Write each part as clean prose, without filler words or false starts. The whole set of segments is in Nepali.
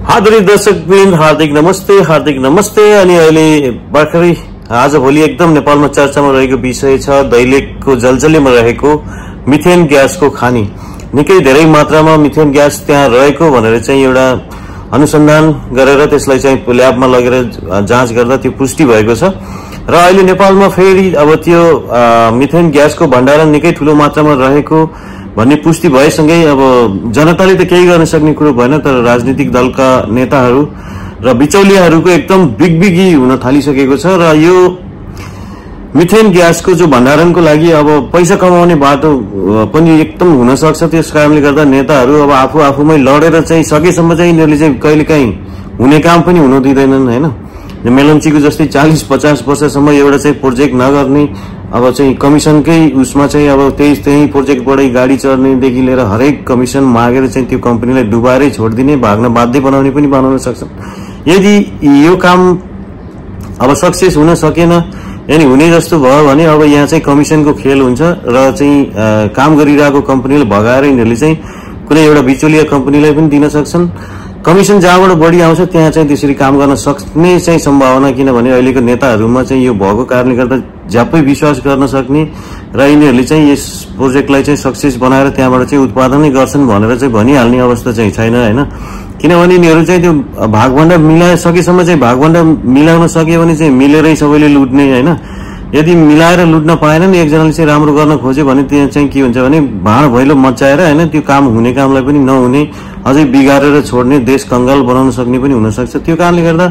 आदरणीय दर्शकवृन्द हार्दिक नमस्ते अनि अहिले भर्खरै आज भोलि एकदम नेपालमा चर्चामा रहेको विषय छ दैलेखको जलजलीमा रहेको मिथेन ग्यासको खानी। निकै धेरै मात्रामा मिथेन ग्यास त्यहाँ रहेको भनेर चाहिँ एउटा अनुसन्धान गरेर त्यसलाई चाहिँ ल्याबमा लगेर जाँच गर्दा त्यो पुष्टि भएको छ र अहिले नेपालमा फेरि अब त्यो मिथेन ग्यासको भण्डारण निकै ठूलो मात्रामा रहेको भन्ने पुष्टि भएसँगै अब जनताले त केही गर्न सक्ने कुरो भएन, तर राजनीतिक दलका नेताहरू र बिचौलियाहरूको एकदम बिगबिगी हुन थालिसकेको छ र यो मिथेन ग्यासको जो भण्डारणको लागि अब पैसा कमाउने बाटो पनि एकदम हुन सक्छ। त्यस कारणले गर्दा नेताहरू अब आफूमै लडेर चाहिँ सकेसम्म चाहिँ यिनीहरूले चाहिँ कहिलेकाहीँ हुने काम पनि हुन दिँदैनन् हैन। मेलम्चीको जस्तै 40-50 वर्षसम्म एउटा चाहिँ प्रोजेक्ट नगर्ने, अब चाहिँ कमिसनकै उसमा चाहिँ अब त्यही प्रोजेक्टबाटै गाडी चढ्नेदेखि लिएर हरेक कमिसन मागेर चाहिँ त्यो कम्पनीलाई डुबाएरै छोडिदिने, भाग्न बाध्य बनाउने पनि बनाउन सक्छन्। यदि यो काम अब सक्सेस हुन सकेन, यानी हुने जस्तो भयो भने अब यहाँ चाहिँ कमिसनको खेल हुन्छ र चाहिँ काम गरिरहेको कम्पनीले भगाएर यिनीहरूले चाहिँ कुनै एउटा बिचौलिया कम्पनीलाई पनि दिन सक्छन्। कमिसन जहाँबाट बढी आउँछ त्यहाँ चाहिँ त्यसरी काम गर्न सक्ने चाहिँ सम्भावना, किनभने अहिलेको नेताहरूमा चाहिँ यो भएको कारणले गर्दा झ्याप्पै विश्वास गर्न सक्ने र यिनीहरूले चाहिँ यस प्रोजेक्टलाई चाहिँ सक्सेस बनाएर त्यहाँबाट चाहिँ उत्पादनै गर्छन् भनेर चाहिँ भनिहाल्ने अवस्था चाहिँ छैन हैन। किनभने यिनीहरू चाहिँ त्यो भागभण्डा मिलाए सकेसम्म चाहिँ भागभण्डा मिलाउन सक्यो भने चाहिँ मिलेरै सबैले लुट्ने हैन। यदि मिलाएर लुट्न पाएनन्, एकजनाले चाहिँ राम्रो गर्न खोज्यो भने त्यहाँ चाहिँ के हुन्छ भने भाँड भैलो मचाएर हैन त्यो काम हुने कामलाई पनि नहुने, अझै बिगारेर छोड्ने, देश कंगाल बनाउन सक्ने पनि हुन सक्छ। त्यो कारणले गर्दा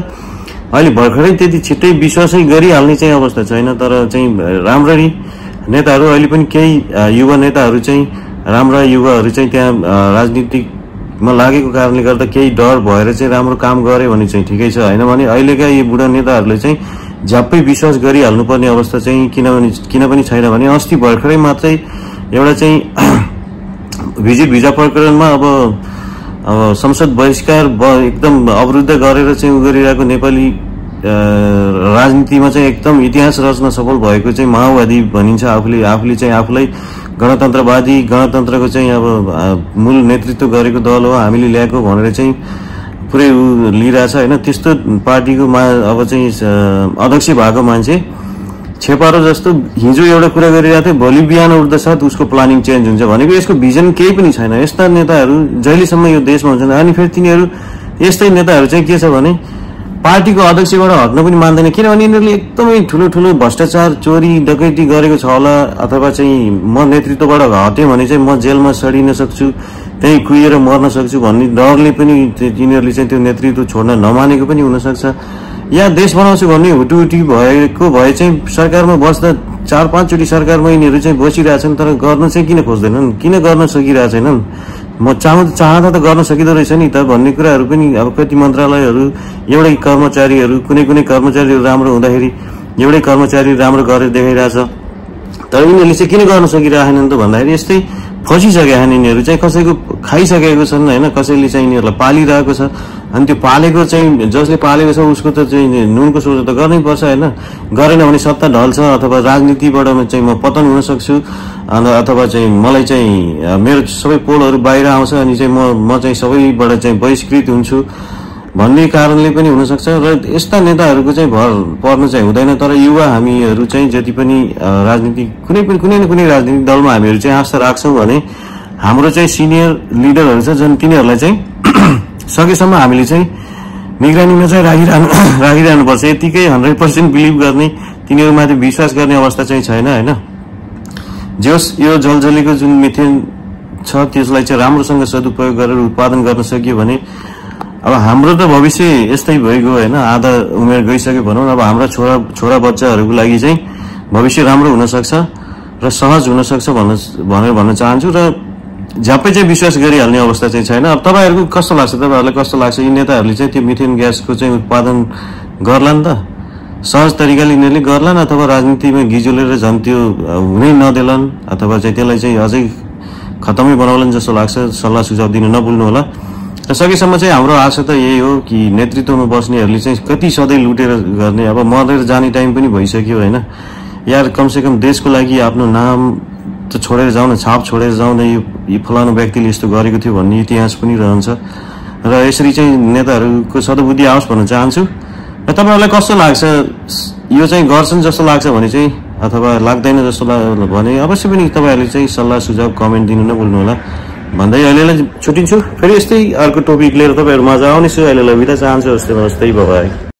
अहिले भर्खरै त्यति छिट्टै विश्वासै गरिहाल्ने चाहिँ अवस्था छैन। तर चाहिँ राम्ररी नेताहरू अहिले पनि केही युवा नेताहरू चाहिँ राम्रा युवाहरू चाहिँ त्यहाँ राजनीतिकमा लागेको कारणले गर्दा केही डर भएर चाहिँ राम्रो काम गरे भने चाहिँ ठिकै छ, हैन भने अहिलेका यी बुढा नेताहरूले चाहिँ झ्याप्पै विश्वास गरिहाल्नुपर्ने अवस्था चाहिँ किन पनि छैन भने अस्ति भर्खरै मात्रै एउटा चाहिँ भिजा प्रकरणमा अब संसद बहिष्कार एकदम अवरुद्ध गरेर चाहिँ गरिरहेको नेपाली राजनीतिमा चाहिँ एकदम इतिहास रच्न सफल भएको चाहिँ माओवादी भनिन्छ। आफूले चाहिँ आफूलाई गणतन्त्रवादी, गणतन्त्रको चाहिँ अब मूल नेतृत्व गरेको दल हो हामीले ल्याएको भनेर चाहिँ पुरै लिइरहेछ हैन। त्यस्तो पार्टीको अब चाहिँ अध्यक्ष भएको मान्छे छेपारो जस्तो हिजो एउटा कुरा गरिरहेको थियो, भोलि बिहान उठ्दछ उसको प्लानिङ चेन्ज हुन्छ भनेको यसको भिजन केही पनि छैन। यस्ता नेताहरू जहिलेसम्म यो देशमा हुन्छन् अनि फेरि तिनीहरू यस्तै नेताहरू चाहिँ के छ भने पार्टीको अध्यक्षबाट हट्न पनि मान्दैन, किनभने यिनीहरूले एकदमै ठुलो भ्रष्टाचार, चोरी डकैती गरेको छ होला, अथवा चाहिँ म नेतृत्वबाट हटेँ भने चाहिँ म जेलमा सडिन सक्छु, त्यही कुहिएर मर्न सक्छु भन्ने डरले पनि तिनीहरूले चाहिँ त्यो नेतृत्व छोड्न नमानेको पनि हुन सक्छ। या देश बनाउँछु भन्ने हुटुहुटी भएको भए चाहिँ सरकारमा बस्दा 4-5 चोटि सरकारमा यिनीहरू चाहिँ बसिरहेछन्, तर गर्न चाहिँ किन खोज्दैनन्, किन गर्न सकिरहेको छैनन्। म चाहँदा त गर्न सकिँदो रहेछ नि त भन्ने कुराहरू पनि अब कति मन्त्रालयहरू एउटै कर्मचारीहरू कुनै कर्मचारीहरू राम्रो हुँदाखेरि एउटै कर्मचारी राम्रो गरेर देखाइरहेछ, तर यिनीहरूले चाहिँ किन गर्न सकिरहेनन् त भन्दाखेरि यस्तै फसिसकेका छन्। यिनीहरू चाहिँ कसैको खाइसकेको छन् हैन, कसैले चाहिँ यिनीहरूलाई पालिरहेको छ अनि त्यो पालेको चाहिँ जसले पालेको छ उसको त चाहिँ नुनको सोच त गर्नै पर्छ हैन। गरेन भने सत्ता ढल्छ अथवा राजनीतिबाट चाहिँ म पतन हुन सक्छु अथवा चाहिँ मलाई चाहिँ मेरो सबै पोलहरू बाहिर आउँछ अनि चाहिँ म चाहिँ सबैबाट चाहिँ बहिष्कृत हुन्छु भन्ने कारणले पनि हुन सक्छ र यस्ता नेताहरूको चाहिँ भर पर्न चाहिँ हुँदैन। तर युवा हामीहरू चाहिँ जति पनि राजनीति कुनै न कुनै राजनीतिक दलमा हामीहरू चाहिँ आस्था राख्छौं भने हाम्रो चाहिँ सिनियर लिडरहरू छ जुन तिनीहरूलाई चाहिँ सकेसम्म हामीले चाहिँ निगरानीमा चाहिँ राखिरहनुपर्छ। यतिकै 100% बिलिभ गर्ने, तिनीहरूमाथि विश्वास गर्ने अवस्था चाहिँ छैन हैन। जस यो जलजलीको जुन मिथेन छ त्यसलाई चाहिँ राम्रोसँग सदुपयोग गरेर उत्पादन गर्न सकियो भने अब हाम्रो त भविष्य यस्तै भइगयो हैन, आधा उमेर गइसक्यो भनौं। अब हाम्रा छोरा बच्चाहरूको लागि चाहिँ भविष्य राम्रो हुन सक्छ र सहज हुन सक्छ भनेर भन्न चाहन्छु र झ्याप्पै चाहिँ विश्वास गरिहाल्ने अवस्था चाहिँ छैन। अब तपाईहरुको कस्तो लाग्छ, तपाईहरुलाई कस्तो लाग्छ यी नेताहरूले चाहिँ त्यो मिथेन ग्यासको चाहिँ उत्पादन गर्लान् त सहज तरिकाले यिनीहरूले गर्लान् अथवा राजनीतिमा गिजोलेर झन् त्यो हुनै नदेलान् अथवा चाहिँ त्यसलाई चाहिँ अझै खतमै बनाउलान् जस्तो लाग्छ। सल्लाह सुझाव दिन नभुल्नु होला। र सकेसम्म चाहिँ हाम्रो आशा त यही हो कि नेतृत्वमा बस्नेहरूले चाहिँ कति सधैँ लुटेर गर्ने, अब मरेर जाने टाइम पनि भइसक्यो हैन यार। कमसेकम देशको लागि आफ्नो नाम त छोडेर जाउँ न, छाप छोडेर जाउँ न, यो फलानु व्यक्तिले यस्तो गरेको थियो भन्ने इतिहास पनि रहन्छ र यसरी चाहिँ नेताहरूको सद्बुद्धि आओस् भन्न चाहन्छु। र तपाईहरुलाई कस्तो लाग्छ, यो चाहिँ गर्छन् जस्तो लाग्छ भने चाहिँ अथवा लाग्दैन जस्तो भने अवश्य पनि तपाईहरुले चाहिँ सल्लाह सुझाव कमेन्ट दिनु नभुल्नु होला भन्दै अहिलेलाई छुटिन्छु। फेरि यस्तै अर्को टपिक लिएर तपाईहरु माझ आउनेछु। अहिलेलाई बिदा चाहन्छु। हस्तै बाइ।